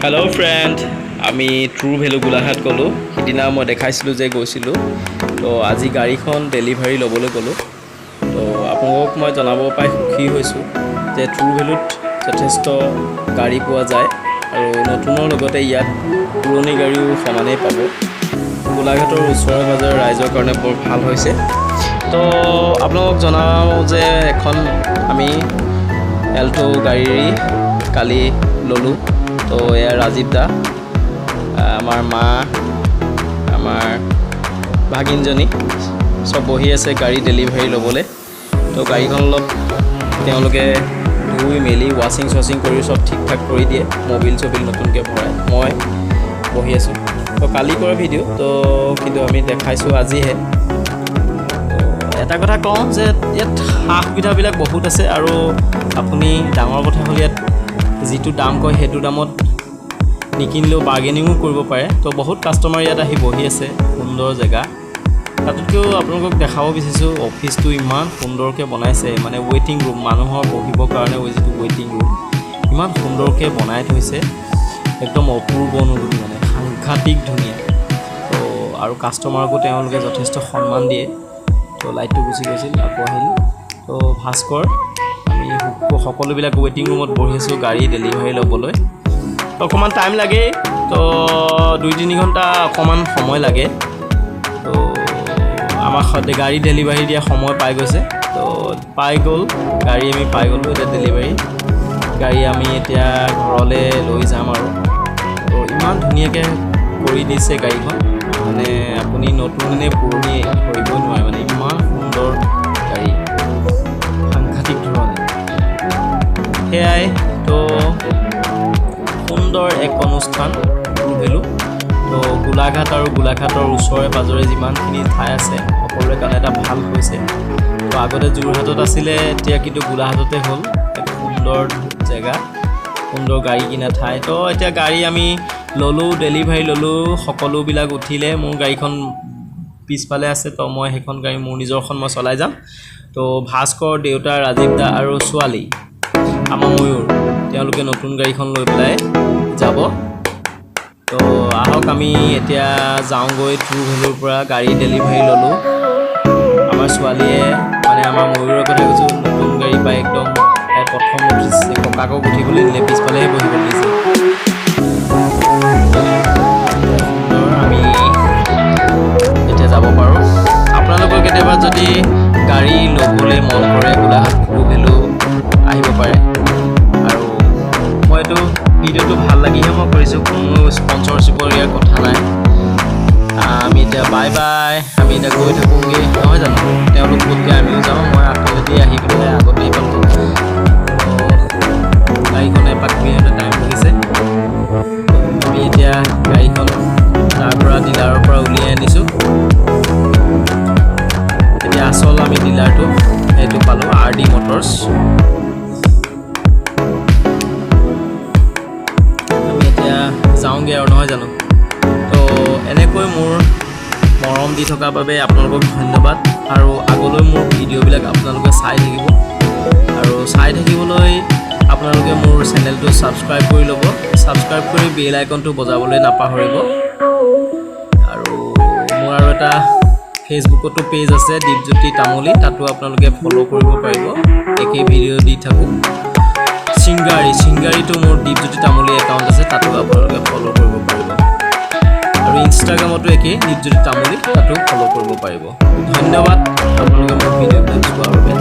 hello friend आमी true भैलू गोलाघाट गलो सिदिना मैं देखाइसिलु जे गइसिलु तो আজি गाड़ीखन डेलिभारी लबले गलो तो आपनक मैं जनाब पाई सुखी होइसु जे ट्रू भैलुत यथेष्ट गाड़ी पोৱা যায় আৰু নতুনৰ লগতে ইয়াত পুৰণি গাড়ীও সমানে পাব গোলাঘাটৰ ওচৰৰ বাজাৰ ৰাইজৰ কাৰণে বৰ ভাল হৈছে তো আপোনাক জনাও যে এখন আমি এল্টো গাড়ী কালি ললো तो या राजीव दा आमार माँ आमार भागिनजनी सब बही आछे गाड़ी डेलिभारी लबले तो गाड़ीखन अलप तेनलोके धुई मेली वाशिंग शशिंग करी सब ठीक ठाक करी दिए मोबिल चबिल नतुनके भराय मैं बही आछो तो काली कर भिडिओ तो किन्तु आमी देखाइछो आजिहे तो एटा कथा कওঁ जे यात हा सुविधाबिलाक बहुत आछे आरो आपुनि डाঙৰ কথা হ'ল यात जितु दाम कय हेतु दामत निकिनलेও बार्गेनिंगो কৰিব পাৰে तो बहुत কাস্টমাৰ ইয়াত আহি বহি আছে সুন্দৰ জায়গা তাতকেও আপোনালোকক দেখাব বিচাৰিছো অফিসটো ইমান সুন্দৰকে বনাইছে মানে ওয়েটিং ৰুম মানুহৰ বহিবৰ কাৰণে যিটো ওয়েটিং ৰুম ইমান সুন্দৰকে বনাই থৈছে একদম অপূৰ্ব অনুভূতি মানে সাংঘাতিক ধুনীয়া তো আৰু কাস্টমাৰকো তেওঁলোকে যথেষ্ট সন্মান দিয়ে তো লাইটটো গুছি গৈছিল আকৌ আহিল তো ভাস্কৰ আমি সকলোবিলাক ওয়েটিং ৰুমত বহিছো গাড়ী ডেলিভাৰী লবলৈ অকমান টাইম লাগে তো 2-3 ঘন্টা অকমান সময় লাগে তো আমাৰ খতে গাড়ী ডেলিভাৰী দিয়া সময় পাই গৈছে তো পাই গল গাড়ী আমি পাই গলো এটা ডেলিভাৰী গাড়ী আমি এতিয়া ঘৰলে লৈ যাম আৰু তো ইমান ধুনীয়াকে কৰি দিছে গাড়ীখন মানে আপুনি নতুননে পুৰণি কৰিব নোৱাৰে মানে ইমান সুন্দৰ গাড়ী সাংঘাতিক ধৰণে হেয়াই তো সুন্দৰ এক অনুষ্ঠান ভেলু তো গোলাঘাট আৰু গোলাঘাটৰ ওচৰে পাজৰে যিমানখিনি ঠাই আছে সকলোৰে কাৰণে এটা ভাল হৈছে তো আগতে যোৰহাটত আছিলে এতিয়া কিন্তু গোলাঘাটতে হ'ল এক সুন্দৰ জায়গা সুন্দৰ গাড়ী কিনা ঠাই তো এতিয়া গাড়ী আমি ললো ডেলিভাৰী ললো সকলোবিলাক উঠিলে মোৰ গাড়ীখন পিছফালে আছে তো মই সেইখন গাড়ী মোৰ নিজৰখন মই চলাই যাম তো ভাস্কৰ দেউতা ৰাজীৱ দা আৰু ছোৱালী আমাৰ ময়ূৰ তেওঁলোকে নতুন গাড়ীখন লৈ পেলাই যাব তো আহক আমি এতিয়া যাওঁগৈ ট্ৰু ভেলুৰ পৰা গাড়ী ডেলিভাৰী ললো আমাৰ ছোৱালীয়ে মানে আমাৰ ময়ূৰৰ কথা কৈছো নতুন গাড়ী পাই একদম প্ৰথম উঠিছে ককাকক উঠিবলৈ দিলে পিছফালেহে বহিবলৈ দিছে আমি এতিয়া যাব পাৰোঁ আপোনালোকৰ কেতিয়াবা যদি গাড়ী ল'বলৈ মন কৰে গোলাঘাট ট্ৰু ভেলু আহিব পাৰে আৰু মইতো ভিডিওটো ভাল লাগিহে মই কৰিছোঁ কোনো স্পন্সৰশ্বিপৰ ইয়াৰ কথা নাই আমি এতিয়া বাই বাই আমি এতিয়া গৈ থাকোঁগৈ নহয় জানো তেওঁলোক ক'তকৈ আমিও যাওঁ মই আগফালেদি আহি পেলাই আগতেই পালোঁ গাড়ীখনে এপাক এটা টাইম লাগিছে আমি এতিয়া গাড়ীখন তাৰ পৰা ডিলাৰৰ পৰা উলিয়াই আনিছোঁ এতিয়া আচল আমি ডিলাৰটো এইটো পালোঁ RD মটৰ্ছ যাওঁগে আৰু নহয় জানো তো এনেকৈ মোৰ মৰম দি থকাৰ বাবে আপোনালোকক ধন্যবাদ আৰু আগলৈ মোৰ ভিডিঅ'বিলাক আপোনালোকে চাই থাকিব আৰু চাই থাকিবলৈ আপোনালোকে মোৰ চেনেলটো ছাবস্ক্ৰাইব কৰি ল'ব ছাবস্ক্ৰাইব কৰি বেল আইকনটো বজাবলৈ নাপাহৰিব আৰু মোৰ আৰু এটা ফেচবুকতো পেজ আছে দীপজ্যোতি তামুলী তাতো আপোনালোকে ফ'ল' কৰিব পাৰিব একেই ভিডিঅ' দি থাকোঁ সিংগাৰীটো মোৰ দীপজ্যোতি তামুলী একাউণ্ট আছে তাতো আপোনালোকে ফ'ল' কৰিব পাৰিব আৰু ইনষ্টাগ্ৰামতো একেই দীপজ্যোতি তামুলী তাতো ফ'ল' কৰিব পাৰিব ধন্যবাদ আপোনালোকে মোৰ ভিডিঅ'বিলাক চোৱাৰ বাবে